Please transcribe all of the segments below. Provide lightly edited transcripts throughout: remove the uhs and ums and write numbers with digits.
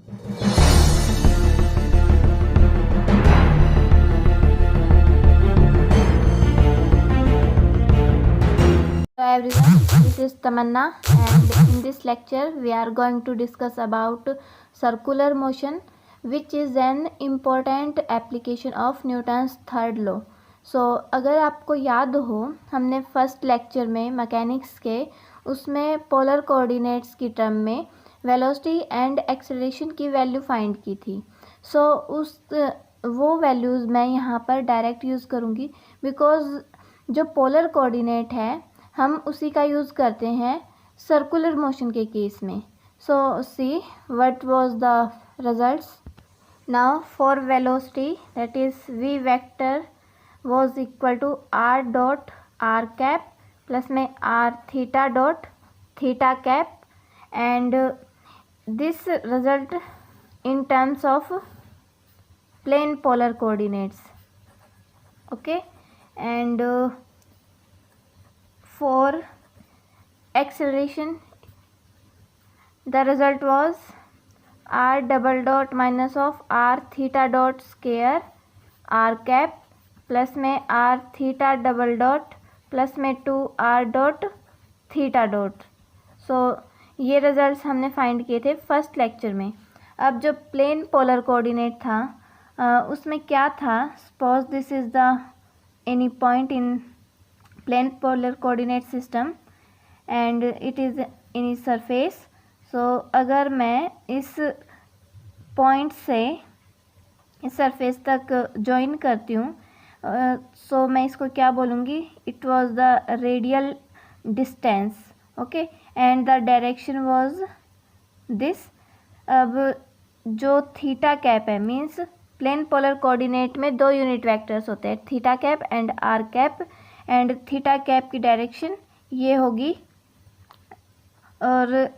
Hello everyone, this is Tamanna, and in this lecture we are going to discuss about circular motion, which is an important application of Newton's third law. So अगर आपको याद हो, हमने first lecture में mechanics के उसमें polar coordinates की term में वेलोसिटी एंड एक्सेलरेशन की वैल्यू फाइंड की थी. सो वो वैल्यूज़ मैं यहाँ पर डायरेक्ट यूज़ करूँगी, बिकॉज जो पोलर कोऑर्डिनेट है हम उसी का यूज़ करते हैं सर्कुलर मोशन के केस में. So see what was the results. Now for velocity, that is V vector was equal to r dot r cap plus में r theta dot theta cap, and this result in terms of plane polar coordinates. Okay, and for acceleration the result was r double dot minus of r theta dot square r cap plus में r theta double dot plus में 2r dot theta dot. सो ये results हमने find किए थे first lecture में. अब जो plane polar coordinate था उसमें क्या था, suppose this is the any point in plane polar coordinate system and it is in surface. So अगर मैं इस पॉइंट से इस सरफेस तक जॉइन करती हूँ, सो मैं इसको क्या बोलूँगी, it was the radial distance. Okay, and the direction was this. अब जो थीटा कैप है, मीन्स प्लेन पोलर कोऑर्डिनेट में दो यूनिट वेक्टर्स होते हैं, theta cap and r cap, and theta cap की डायरेक्शन ये होगी. और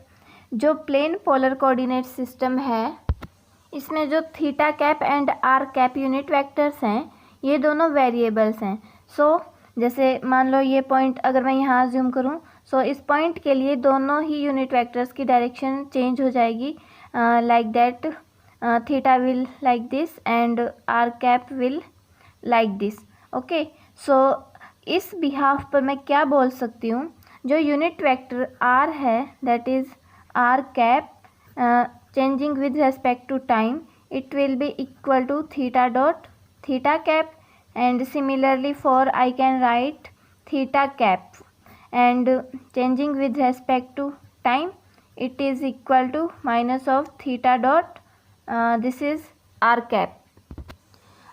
जो प्लेन पोलर कोऑर्डिनेट सिस्टम है इसमें जो theta cap and r cap unit vectors हैं ये दोनों वेरिएबल्स हैं. सो जैसे मान लो ये पॉइंट अगर मैं यहाँ जूम करूँ, सो इस पॉइंट के लिए दोनों ही यूनिट वेक्टर्स की डायरेक्शन चेंज हो जाएगी, like that theta will like this and r cap will like this. Okay, so इस बिहाफ पर मैं क्या बोल सकती हूँ, जो यूनिट वेक्टर आर है that is r cap changing with respect to time, it will be equal to theta dot theta cap, and similarly for I can write theta cap and changing with respect to time it is equal to minus of theta dot this is r cap.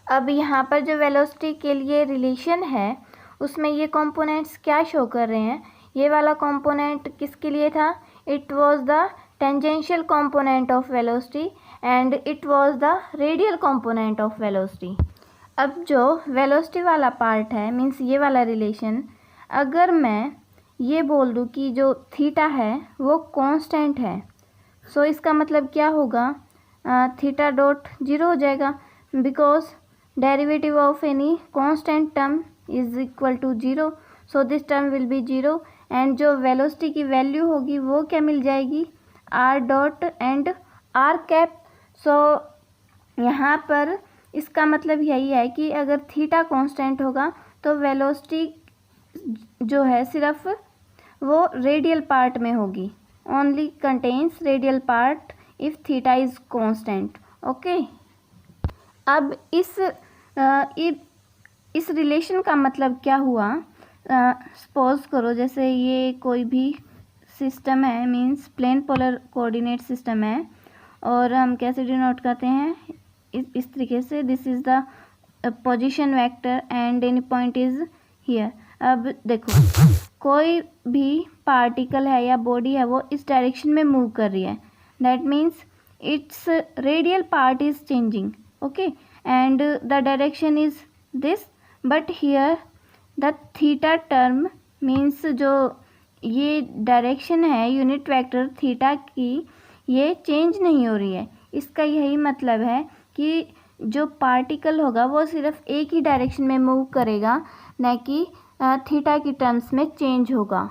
अब यहाँ पर जो velocity के लिए relation है उसमें ये components क्या शो कर रहे हैं. ये वाला कंपोनेंट किसके लिए था, it was the tangential component of velocity and it was the radial component of velocity. अब जो वेलोसिटी वाला पार्ट है, मींस ये वाला रिलेशन, अगर मैं ये बोल दूँ कि जो थीटा है वो कांस्टेंट है, सो इसका मतलब क्या होगा, थीटा डॉट जीरो हो जाएगा, because derivative of any constant term is equal to zero. So this term will be zero, and जो वेलोसिटी की वैल्यू होगी वो क्या मिल जाएगी, r dot and r cap. So यहाँ पर इसका मतलब यही है कि अगर थीटा कांस्टेंट होगा तो वेलोसिटी जो है सिर्फ वो रेडियल पार्ट में होगी, only contains radial part if theta is constant. Okay, अब इस रिलेशन का मतलब क्या हुआ, सपोज करो जैसे ये कोई भी सिस्टम है, means plane polar coordinate system है, और हम कैसे डिनोट करते हैं, इस तरीके से, this is the position vector and any point is here. अब देखो कोई भी पार्टिकल है या बॉडी है वो इस डायरेक्शन में मूव कर रही है, that means it's radial part is changing. Okay, and the direction is this, but here the theta term means जो ये डायरेक्शन है यूनिट वेक्टर थीटा की, ये चेंज नहीं हो रही है. इसका यही मतलब है कि जो पार्टिकल होगा वो सिर्फ एक ही डायरेक्शन में मूव करेगा, न कि थीटा की टर्म्स में चेंज होगा.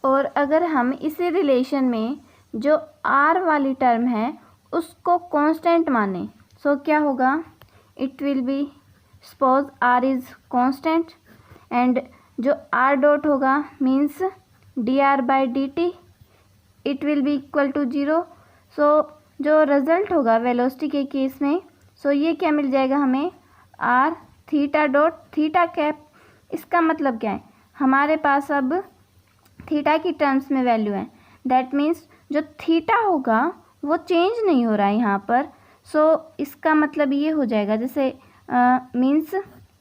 और अगर हम इसी रिलेशन में जो आर वाली टर्म है उसको कांस्टेंट माने, सो क्या होगा, it will be suppose r is constant and जो r डॉट होगा means dr/dt it will be equal to 0। So जो रिजल्ट होगा वेलोसिटी के केस में, सो ये क्या मिल जाएगा हमें, r theta dot theta cap. इसका मतलब क्या है, हमारे पास अब थीटा की टर्म्स में वैल्यू है, दैट मीन्स जो थीटा होगा वो चेंज नहीं हो रहा है यहाँ पर। सो इसका मतलब ये हो जाएगा, जैसे means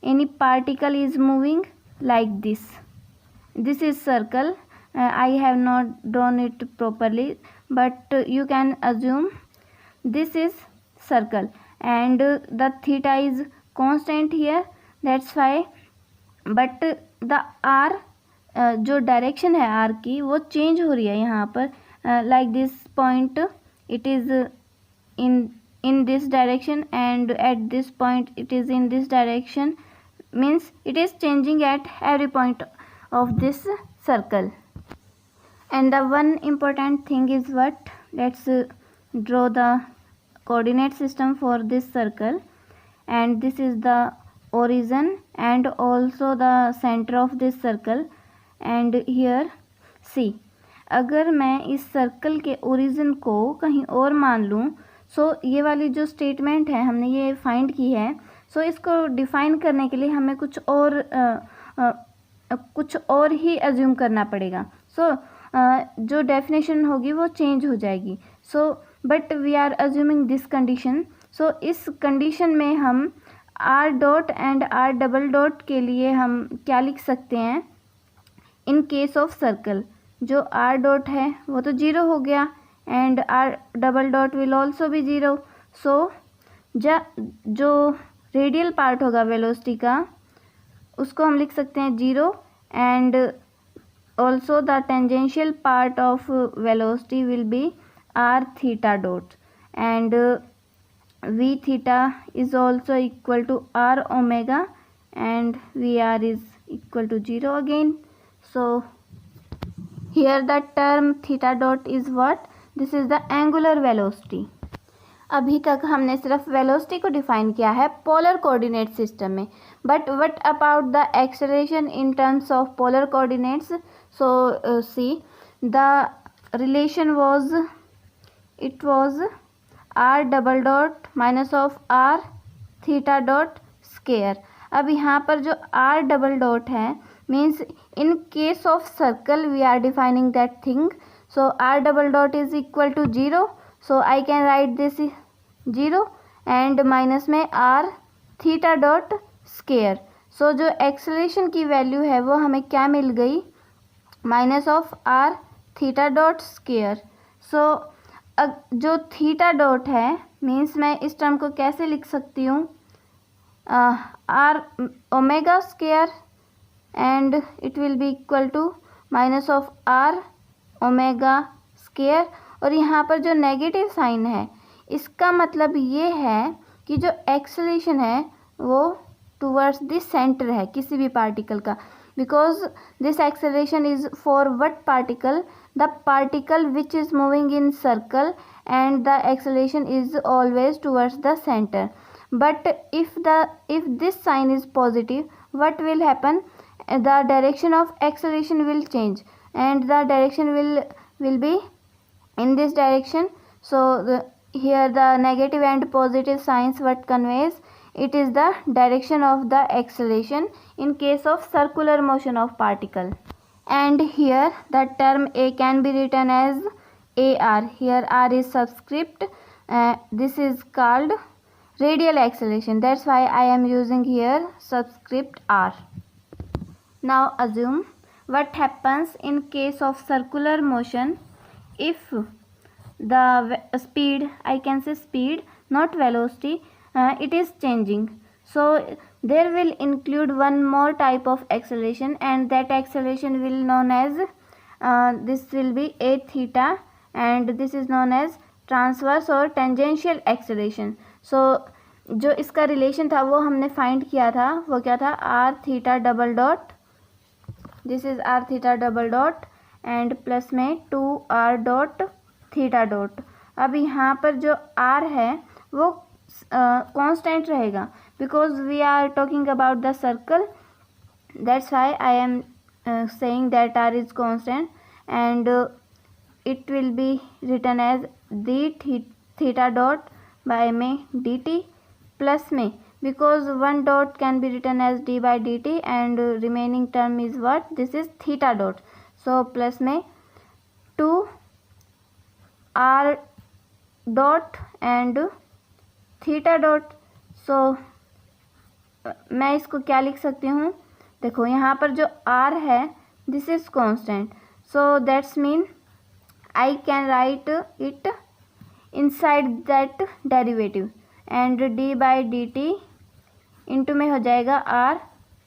any particle is moving like this is circle, I have not drawn it properly, but you can assume this is circle and the theta is constant here, that's why, but the r जो direction है r की वो change हो रही है यहाँ पर, like this point it is in this direction and at this point it is in this direction, means it is changing at every point of this circle. And the one important thing is what, let's draw the coordinate system for this circle, and this is the origin and also the center of this circle, and here see, अगर मैं इस circle के origin को कहीं और मान लूँ, सो ये वाली जो स्टेटमेंट है हमने ये फाइंड की है, सो इसको डिफ़ाइन करने के लिए हमें कुछ और ही अज्यूम करना पड़ेगा। सो जो डेफिनेशन होगी वो चेंज हो जाएगी। So but we are assuming this condition, so इस कंडीशन में हम r dot and r double dot के लिए हम क्या लिख सकते हैं, इन केस ऑफ सर्कल जो r डॉट है वो तो 0 हो गया and r double dot will also be 0। So जो रेडियल पार्ट होगा वेलोसिटी का उसको हम लिख सकते हैं 0 and also the tangential part of velocity will be r theta dot and v theta is also equal to r omega and vr is equal to 0 again. So here the term theta dot is what, this is the angular velocity. अभी तक हमने सिर्फ velocity को define किया है polar coordinate system में, but what about the acceleration in terms of polar coordinates. So see the relation was, it was r double dot minus of r theta dot square. अब यहाँ पर जो r double dot है means in case of circle we are defining that thing, so r double dot is equal to 0, so I can write this 0 and minus में r theta dot square. So जो acceleration की value है वो हमें क्या मिल गई, minus of r theta dot square. So जो थीटा डॉट है मीन्स मैं इस टर्म को कैसे लिख सकती हूँ, r omega square and it will be equal to minus of r omega square. और यहाँ पर जो नेगेटिव साइन है इसका मतलब ये है कि जो एक्सेलरेशन है वो टूवर्ड्स द सेंटर है किसी भी पार्टिकल का, because this acceleration is for what particle, the particle which is moving in circle and the acceleration is always towards the centre. But if this sign is positive, what will happen, the direction of acceleration will change and the direction will be in this direction. So here the negative and positive signs what conveys, it is the direction of the acceleration in case of circular motion of particle. And here the term a can be written as ar, here r is subscript, this is called radial acceleration, that's why I am using here subscript r. Now assume what happens in case of circular motion if the speed, I can say speed not velocity, it is changing. So there will include one more type of acceleration and that acceleration will known as this will be a theta and this is known as transverse or tangential acceleration. So जो इसका relation था वो हमने find किया था, वो क्या था, r theta double dot, this is r theta double dot and plus में 2r डॉट थीटा डॉट, अब यहाँ पर जो r है वो कांस्टेंट रहेगा, because we are talking about the circle, that's why I am saying that r is constant, and it will be written as d theta dot by में dt plus में, because one dot can be written as d by dt and remaining term is what, this is theta dot, so plus में 2 r dot and theta dot. so मैं इसको क्या लिख सकती हूँ, देखो यहाँ पर जो r है this is constant, so that's mean I can right it inside that derivative, and d by D T into में हो जाएगा r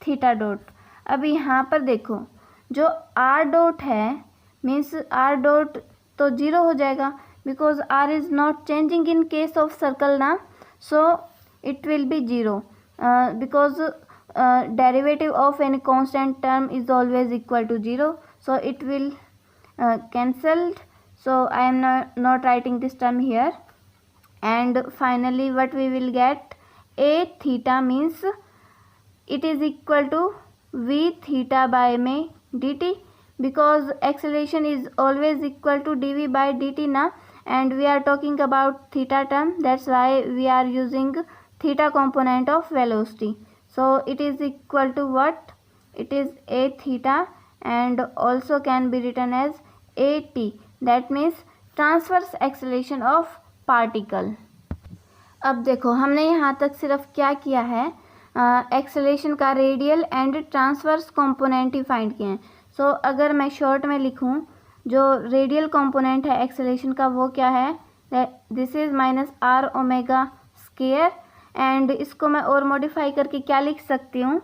थीटा डॉट. अब यहाँ पर देखो जो r डॉट है मीन्स r डॉट तो जीरो हो जाएगा, because r is not changing in case of circle ना, so it will be zero, because derivative of any constant term is always equal to 0, so it will cancelled, so I am not writing this term here. And finally what we will get, a theta means it is equal to v theta by में dt, because acceleration is always equal to dv by dt na, and we are talking about theta term, that's why we are using theta component of velocity. So it is equal to what, it is a theta and also can be written as at, that means transverse acceleration of particle. अब देखो हमने यहाँ तक सिर्फ क्या किया है, acceleration का radial and transverse component he find किए हैं. सो अगर मैं शॉर्ट में लिखूँ, जो रेडियल कंपोनेंट है एक्सेलेरेशन का वो क्या है, this is minus r omega square, and इसको मैं और मॉडिफाई करके क्या लिख सकती हूँ,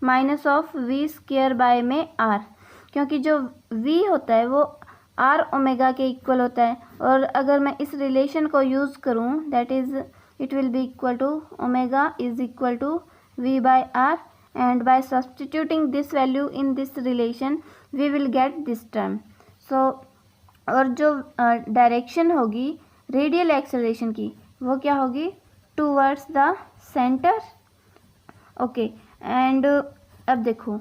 minus of v square by में आर, क्योंकि जो वी होता है वो आर ओमेगा के इक्वल होता है, और अगर मैं इस रिलेशन को यूज़ करूँ that is it will be equal to omega is equal to v by r, and by substituting this value in this relation we will get this term. So और जो डायरेक्शन होगी radial acceleration की वो क्या होगी, towards the center. okay, and अब देखो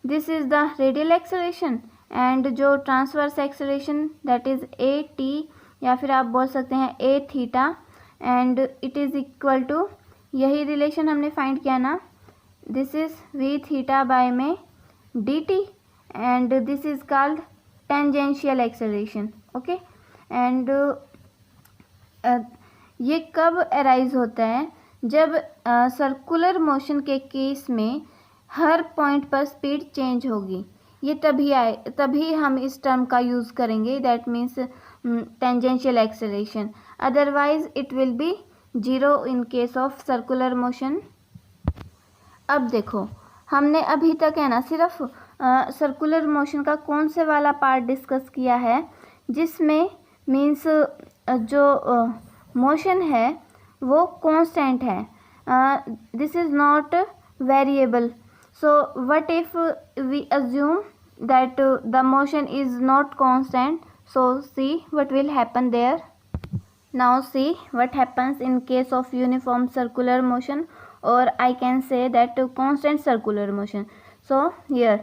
this is the radial acceleration, and जो transverse acceleration that is a t, या फिर आप बोल सकते हैं a theta, and it is equal to, यही relation हमने find किया ना, this is v theta by में dt, and this is called tangential acceleration. okay, and ये कब अराइज होता है, जब सर्कुलर मोशन के केस में हर पॉइंट पर स्पीड चेंज होगी, ये तभी हम इस टर्म का यूज़ करेंगे, that means tangential acceleration, otherwise it will be zero in case of circular motion. अब देखो हमने अभी तक है ना सिर्फ सर्कुलर मोशन का कौन से वाला पार्ट डिस्कस किया है, जिसमें मीन्स जो मोशन है वो कांस्टेंट है, this is not variable. So what if we assume that the motion is not constant, so see what will happen there. Now see what happens in case of uniform circular motion, or I can say that constant circular motion. So here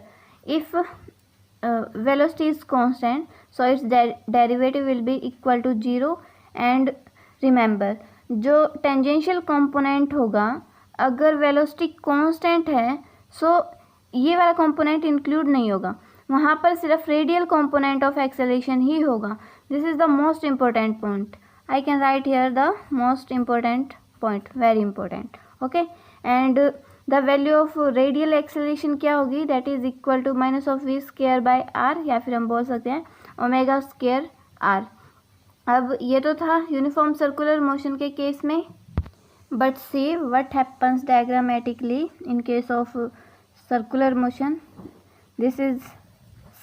if velocity is constant, so its derivative will be equal to 0, and remember जो tangential component होगा अगर velocity constant है, सो ये वाला component include नहीं होगा, वहाँ पर सिर्फ रेडियल कंपोनेंट ऑफ एक्सेलरेशन ही होगा. This is the most important point, I can write here the most important point, very important. Okay, and the value of radial acceleration क्या होगी, that is equal to minus of v square by r, या फिर हम बोल सकते हैं omega square are. अब ये तो था यूनिफॉर्म सर्कुलर मोशन के केस में, but C what happens diagrammatically in case of circular motion. This is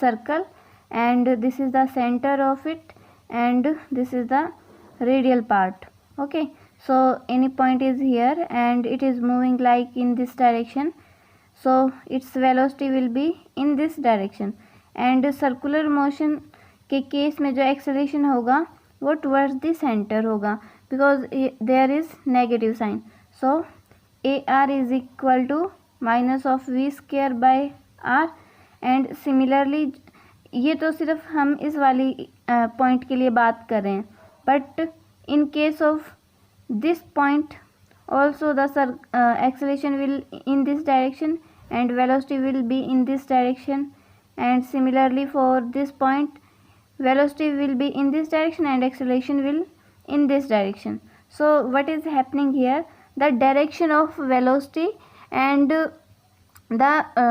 circle and this is the center of it and this is the radial part. Okay, so any point is here and it is moving like in this direction, so its velocity will be in this direction. and circular motion के case में जो acceleration होगा वो towards the centre होगा, because there is negative sign. So AR is equal to minus of V square by R. And similarly ये तो सिर्फ हम इस वाली पॉइंट के लिए बात कर रहे हैं, but in case of this point also the acceleration will in this direction and velocity will be in this direction, and similarly for this point velocity will be in this direction and acceleration will in this direction. So what is happening here, the direction of velocity and the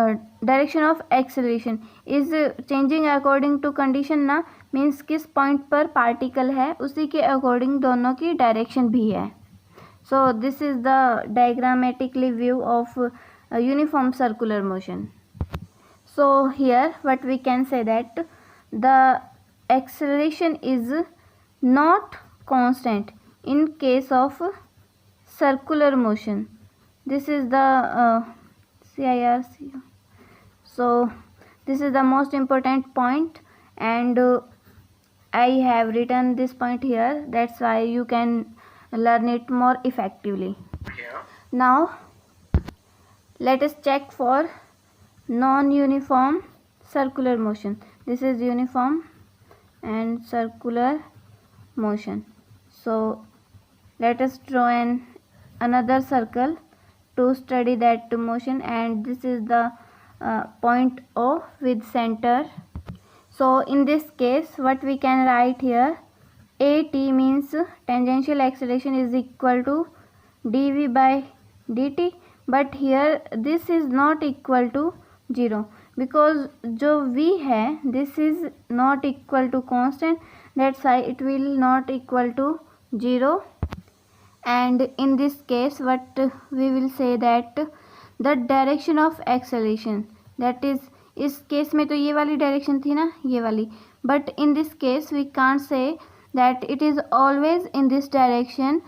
direction of acceleration is changing according to condition ना, means किस point पर particle है उसी के according दोनों की direction भी है. So this is the diagrammatically view of uniform circular motion. So here what we can say that the acceleration is not constant in case of circular motion. This is the CIRC. So this is the most important point, and I have written this point here, that's why you can learn it more effectively. Now let us check for non-uniform circular motion. This is uniform and circular motion. So let us draw another circle to study that motion, and this is the point O with center. So in this case what we can write here, AT means tangential acceleration is equal to dv by dt, but here this is not equal to 0 because जो v है this is not equal to constant, that's why it will not equal to 0. And in this case what we will say that the direction of acceleration, that is इस case में तो ये वाली direction थी ना, ये वाली, but in this case we can't say that it is always in this direction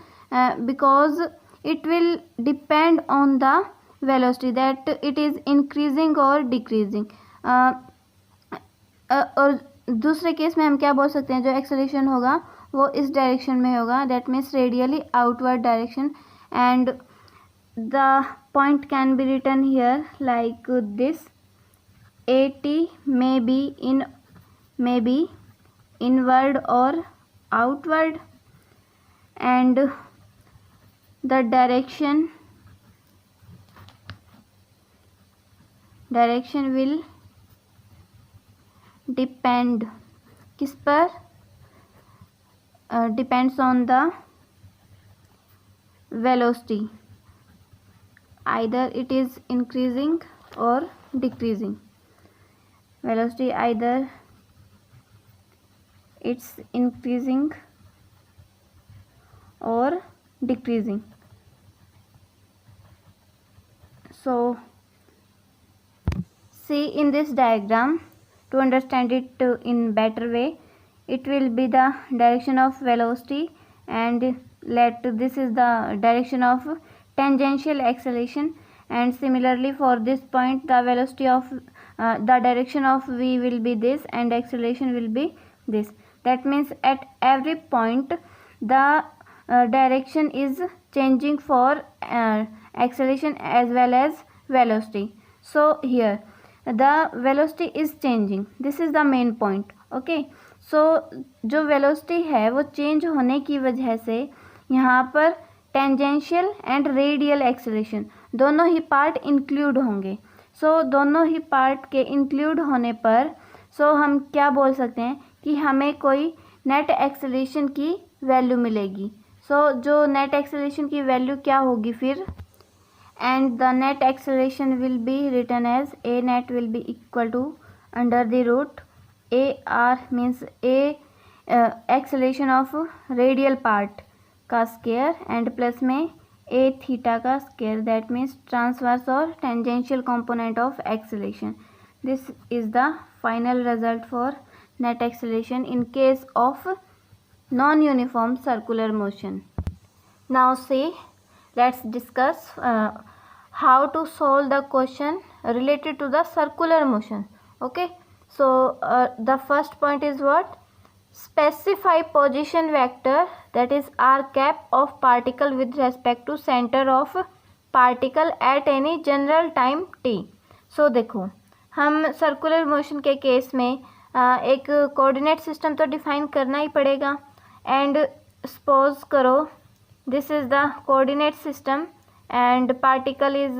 because it will depend on the velocity, that it is increasing or decreasing. और दूसरे केस में हम क्या बोल सकते हैं, जो एक्सेलरेशन होगा वो इस डायरेक्शन में होगा, that means radially outward direction, and the point can be written here like this. AT may be inward or outward, and the direction will depend किस पर, depends on the velocity, either it is increasing or decreasing. Velocity either it's increasing or decreasing. So see in this diagram, to understand it in better way, it will be the direction of velocity, and this is the direction of tangential acceleration, and similarly for this point the velocity of the direction of v will be this and acceleration will be this. That means at every point the direction is changing for acceleration as well as velocity. So here the velocity is changing, this is the main point. Okay, so जो velocity है वो change होने की वजह से यहाँ पर tangential and radial acceleration दोनों ही पार्ट इंक्लूड होंगे. सो दोनों ही पार्ट के इंक्लूड होने पर हम क्या बोल सकते हैं कि हमें कोई नेट एक्सेलरेशन की वैल्यू मिलेगी. जो नेट एक्सेलरेशन की वैल्यू क्या होगी फिर, and the net acceleration will be written as a net will be equal to under the root a r means a acceleration of radial part का square and plus में a theta का square, that means transverse और tangential component of acceleration. This is the final result for net acceleration in case of non-uniform circular motion. Now see, let's discuss how to solve the question related to the circular motion. Okay, so the first point is what? specify position vector that is r cap of particle with respect to center of particle at any general time t. So देखो, हम circular motion के case में एक coordinate system तो define करना ही पड़ेगा. And suppose करो this is the coordinate system and particle is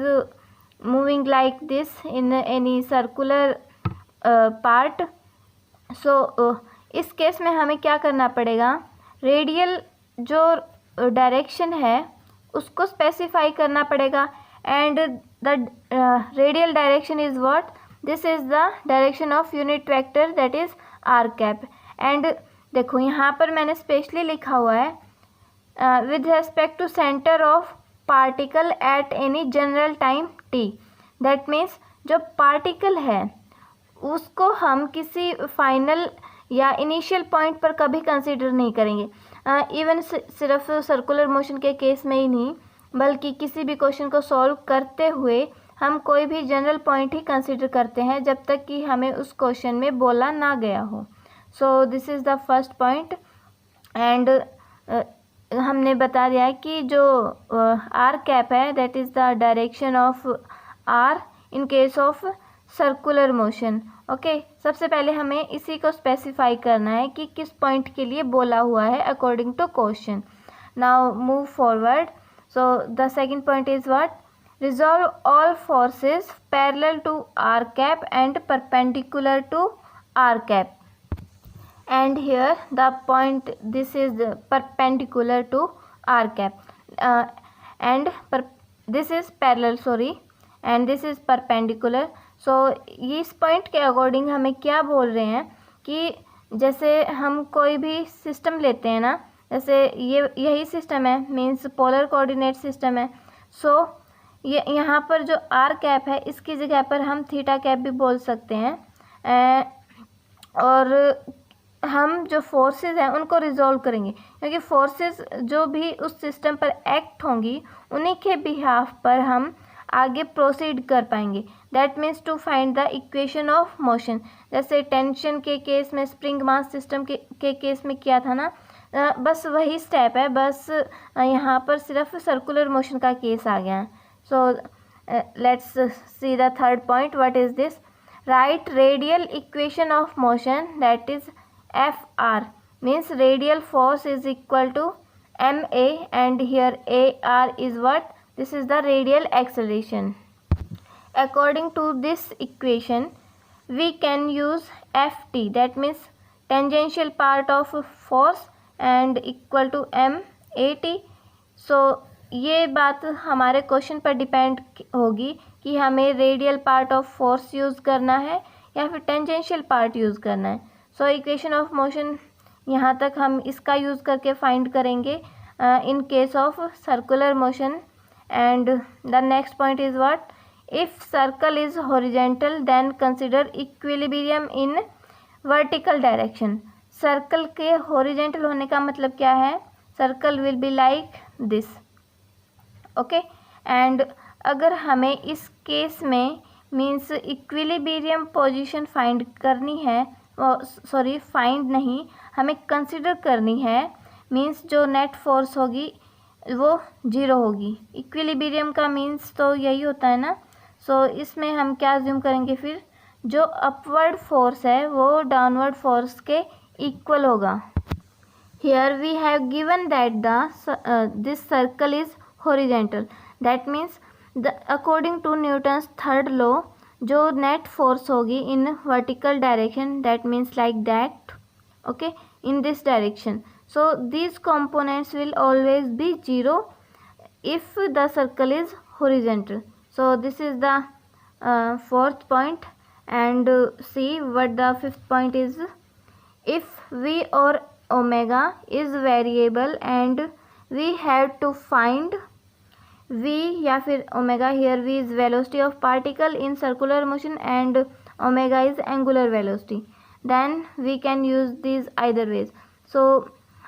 moving like this in any circular part. So इस केस में हमें क्या करना पड़ेगा, रेडियल जो डायरेक्शन है उसको स्पेसिफाई करना पड़ेगा. And the radial direction is what, this is the direction of unit vector that is r cap. And देखो यहाँ पर मैंने स्पेशली लिखा हुआ है with respect to centre of particle at any general time t. That means जो particle है उसको हम किसी फाइनल या इनिशियल पॉइंट पर कभी कंसीडर नहीं करेंगे. इवन सिर्फ सर्कुलर मोशन के केस में ही नहीं, बल्कि किसी भी क्वेश्चन को सॉल्व करते हुए हम कोई भी जनरल पॉइंट ही कंसीडर करते हैं जब तक कि हमें उस क्वेश्चन में बोला ना गया हो. So this is the first point. And हमने बता दिया है कि जो आर कैप है that is the direction of r in case of circular motion. Okay, सबसे पहले हमें इसी को स्पेसिफाई करना है कि किस पॉइंट के लिए बोला हुआ है according to question. Now move forward. So the second point is what, resolve all forces parallel to r cap and perpendicular to r cap. And here the point, this is perpendicular to r cap and this is parallel, sorry, and this is perpendicular. So इस point के according हमें क्या बोल रहे हैं कि जैसे हम कोई भी सिस्टम लेते हैं ना, जैसे ये यही सिस्टम है, मीन्स पोलर कोऑर्डिनेट सिस्टम है. सो ये यहाँ पर जो आर कैप है इसकी जगह पर हम थीटा कैप भी बोल सकते हैं. और हम जो फोर्सेस हैं उनको रिजॉल्व करेंगे, क्योंकि फोर्सेस जो भी उस सिस्टम पर एक्ट होंगी उन्हीं के बिहाफ पर हम आगे प्रोसीड कर पाएंगे. That means to find the equation of motion. जैसे टेंशन के केस में, स्प्रिंग मास सिस्टम के केस में किया था ना, बस वही स्टेप है, बस यहाँ पर सिर्फ सर्कुलर मोशन का केस आ गया है. So let's see the third point. What is this, right radial equation of motion that is FR, means radial force is equal to ma, and here AR is what, this is the radial acceleration. According to this equation we can use Ft, that means tangential part of force, and equal to MAT. So ये बात हमारे question पर depend होगी कि हमें radial part of force use करना है या फिर टेंजेंशियल पार्ट यूज़ करना है. सो इक्वेशन ऑफ मोशन यहाँ तक हम इसका यूज़ करके फाइंड करेंगे in case of circular motion. And the next point is what, if circle is horizontal then consider equilibrium in vertical direction. Circle के horizontal होने का मतलब क्या है, circle will be like this. Okay, and अगर हमें इस केस में मीन्स इक्विलिब्रियम पोजीशन फाइंड करनी है, सॉरी फाइंड नहीं, हमें कंसिडर करनी है, मीन्स जो नेट फोर्स होगी वो 0 होगी. इक्विलिब्रियम का मीन्स तो यही होता है ना. सो इसमें हम क्या अज्यूम करेंगे, फिर जो अपवर्ड फोर्स है वो डाउनवर्ड फोर्स के इक्वल होगा. Here we have given that this circle is horizontal. That means according to Newton's third law जो नेट फोर्स होगी in vertical direction, that means like that, okay, in this direction. So these components will always be 0 if the circle is horizontal. So this is the fourth point. And see what the fifth point is. If V or omega is variable and we have to find V या फिर omega, here V is velocity of particle in circular motion and omega is angular velocity, then we can use these either ways. So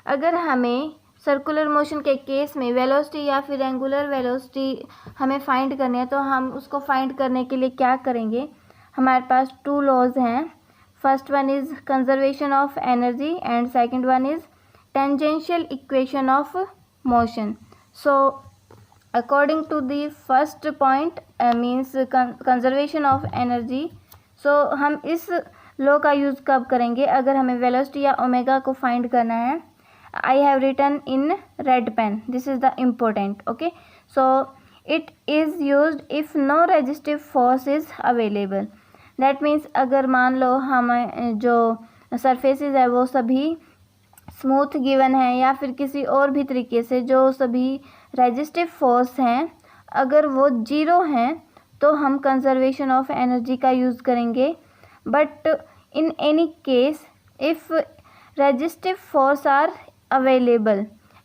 अगर हमें circular motion के case में velocity या फिर angular velocity हमें find करनी है, तो हम उसको फाइंड करने के लिए क्या करेंगे, हमारे पास 2 लॉज हैं. First one is conservation of energy and second one is tangential equation of motion. So according to the first point means conservation of energy. So हम इस लॉ का यूज़ कब करेंगे अगर हमें वेलोसिटी या ओमेगा को फाइंड करना है. I have written in red pen. This is the important. Okay, so it is used if no resistive force is available. That means अगर मान लो हमें जो सरफेसेस है वो सभी स्मूथ गिवन है या फिर किसी और भी तरीके से जो सभी रेजिस्टिव फोर्स हैं अगर वो जीरो हैं तो हम कंजर्वेशन ऑफ एनर्जी का यूज़ करेंगे. But in any case if resistive force are available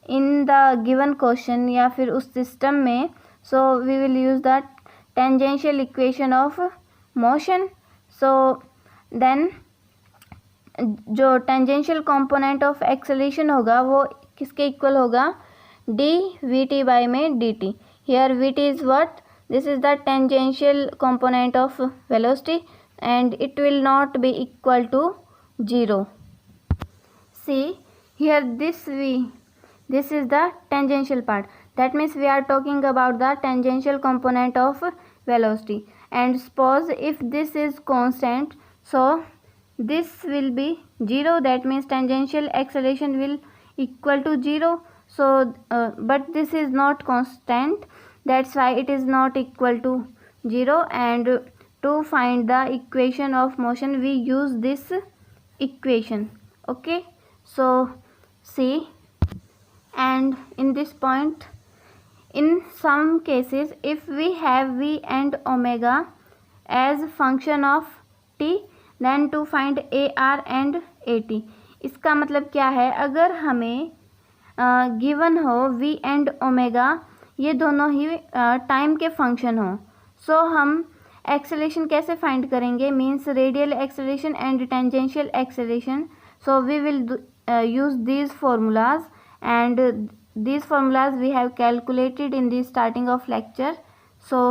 in the given question या फिर उस सिस्टम में, so we will use the tangential equation of motion. So then जो टेंजेंशियल कंपोनेंट ऑफ एक्सेलरेशन होगा वो किसके इक्वल होगा, डी वी टी बाई में d t. Here v t is what, this is the tangential component of velocity and it will not be equal to 0. See here this is the tangential part. That means we are talking about the tangential component of velocity. And suppose if this is constant, so this will be 0. That means tangential acceleration will equal to 0. So but this is not constant, that's why it is not equal to 0. And to find the equation of motion we use this equation. Okay, so see, and in this point in some cases if we have v and omega as function of t then to find ar and at. इसका मतलब क्या है, अगर हमें given हो v and omega ये दोनों ही time के फंक्शन हो, सो हम एक्सेलरेशन कैसे फाइंड करेंगे, means radial acceleration and tangential acceleration. So we will use these formulas and these formulas we have calculated in the starting of lecture, so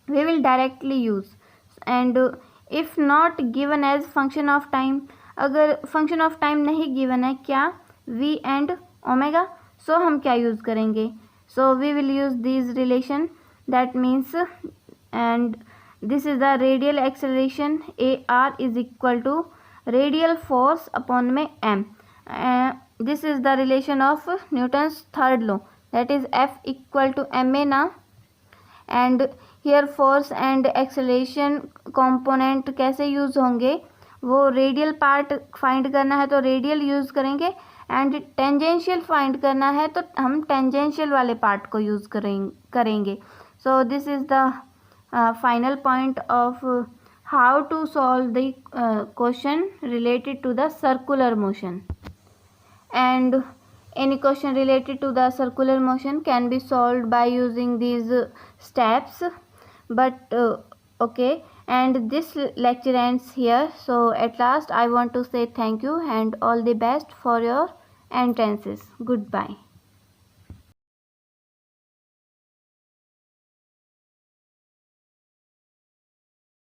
we will directly use. And if not given as function of time, अगर function of time नहीं given है क्या, v and omega, so हम क्या use करेंगे, so we will use these relation. That means and this is the radial acceleration ar is equal to radial force upon में m. This is the relation of Newton's third law, that is F equal to ma ना. And here force and acceleration component कैसे use होंगे, वो radial part find करना है तो radial use करेंगे and tangential find करना है तो हम टेंजेंशियल वाले पार्ट को यूज़ करेंगे. सो this is the final point of how to solve the question related to the circular motion. And any question related to the circular motion can be solved by using these steps. But okay, and this lecture ends here. So at last I want to say thank you and all the best for your entrances. Goodbye.